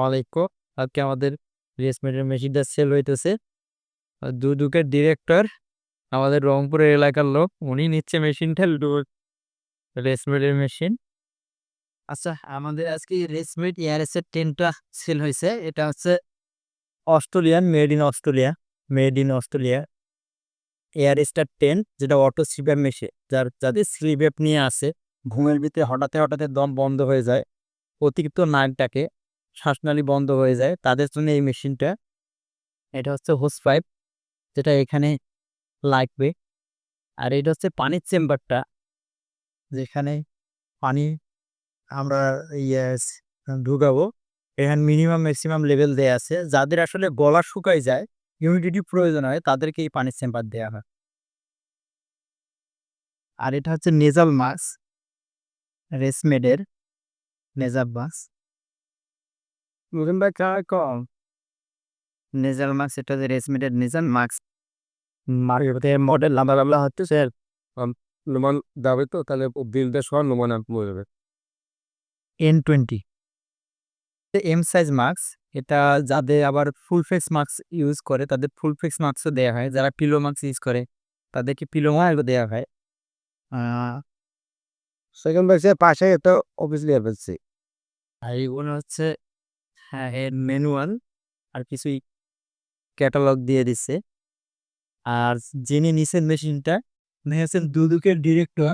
আলাইকুম। আজকে আমাদের রেসমেডের মেশিনটা সেল হইতেছে। দুদকের ডিরেক্টর আমাদের রংপুরের এলাকার লোক, উনি নিচ্ছে মেশিনটা, রেসমেডের মেশিন। আচ্ছা, আমাদের আজকে রেসমেড এআরএস এর 10টা সেল হয়েছে। এটা হচ্ছে অস্ট্রেলিয়ান, মেড ইন অস্ট্রেলিয়া এআরএসটা 10, যেটা অটো স্লিপ মেশিন। যাদের স্লিপ নিয়ে আসে, ঘুমের ভিতরে হঠাৎ হঠাৎ দম বন্ধ হয়ে যায়, অতিরিক্ত নাক ডাকে, শ্বাসনালী বন্ধ হয়ে যায়, তাদের জন্য এই মেশিনটা। এটা হচ্ছে হোস পাইপ, যেটা এখানে লাগবে। আর এটা হচ্ছে পানির চেম্বারটা, যেখানে পানি আমরা ইয়েস ঢুকাবো। এখানে মিনিমাম ম্যাক্সিমাম লেভেল দেয়া আছে। যাদের আসলে গলা শুকায় যায়, হিউমিডিটি প্রয়োজন হয়, তাদেরকে এই পানির চেম্বার দেওয়া হয়। আর এটা হচ্ছে নেজাল মাস্ক, রেসমেডের নেজাল মাস্ক। কম নেজাল মাস্ক, এটা হচ্ছে রেসমেডের নেজাল মাস্ক। মার্কেটে মডেল নাম্বার হচ্ছে স্যার নুমান যাবে, তো তাহলে বিলটা সহ নুমান বলে দেবে। N20 M size mask. এটা যাদের আবার ফুল ফেস মাস্ক ইউজ করে, তাদের ফুল ফেস মাস্কও দেওয়া হয়। যারা পিলো মাস্ক ইউজ করে, তাদেরকে পিলো মাস্ক দেওয়া হয়। সেকেন্ড ব্যাচের পাশে তো অবভিয়াসলি অ্যাভেলসি। আর এগুলো হচ্ছে, হ্যাঁ, এর ম্যানুয়াল আর কিছুই ক্যাটালগ দিয়ে দিচ্ছে। আর যিনি নিছেন মেশিনটা, উনি হচ্ছেন দুদকের ডিরেক্টর,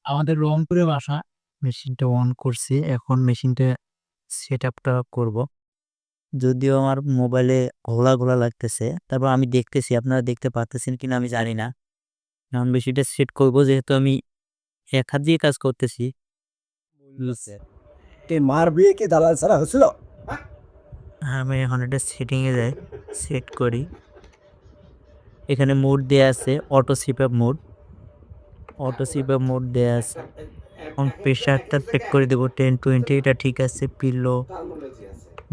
আমাদের রংপুরে বাসা। মেশিনটা অন করছি, এখন মেশিনটা সেট আপটা করবো। যদিও আমার মোবাইলে ঘোলা ঘোলা লাগতেছে, তারপর আমি দেখতেছি, আপনারা দেখতে পাচ্ছেন কিনা আমি জানি না। এখন মেশিনটা সেট করবো, যেহেতু আমি এক হাত দিয়ে কাজ করতেছি। মার বিয়ে কি দালাল ছাড়া হয়েছিল? আমি এখন এটা সেটিংয়ে যাই, সেট করি। এখানে মোড দেওয়া আছে, অটো সিপআপ মোড দেওয়া আছে। এখন প্রেশারটা চেক করে দেবো 10-20, এটা ঠিক আছে। পিলো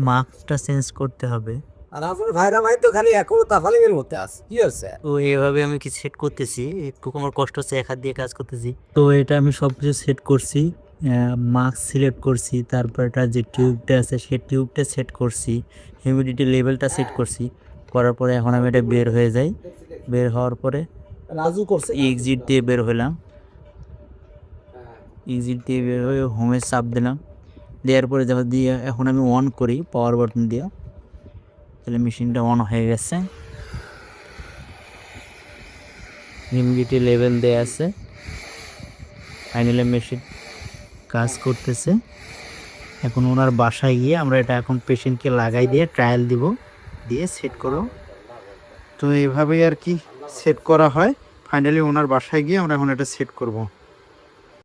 মাস্কটা চেঞ্জ করতে হবে। আর আপনার ভাইরা ভাই তো খালি এখনো তাফালিংয়ের মধ্যে আছে, কি হচ্ছে? তো এইভাবে আমি কি সেট করতেছি, একটু আমার কষ্ট হচ্ছে, এক হাত দিয়ে কাজ করতেছি। তো এটা আমি সব কিছু সেট করছি, মাস্ক সিলেক্ট করছি, তারপর এটা যে টিউবটা আছে সেই টিউবটা সেট করছি, হিউমিডিটি লেভেলটা সেট করছি। করার পরে এখন আমি এটা বের হয়ে যাই। বের হওয়ার পরে রাজু করছে এক্সিট দিয়ে বের হলাম। এক্সিট দিয়ে বের হয়ে হোমে চাপ দিলাম। দেওয়ার পরে যখন দিয়ে এখন আমি অন করি পাওয়ার বাটন দিয়ে, তাহলে মেশিনটা অন হয়ে গেছে। হিউমিডিটি লেভেল দেয়া আছে। ফাইনালি মেশিন কাজ করতেছে। এখন ওনার বাসায় গিয়ে আমরা এটা এখন পেশেন্টকে লাগাই দিয়ে ট্রায়াল দিব, দিয়ে সেট করব। তো এইভাবেই আর কি সেট করা হয়। ফাইনালি ওনার বাসায় গিয়ে আমরা এখন এটা সেট করব।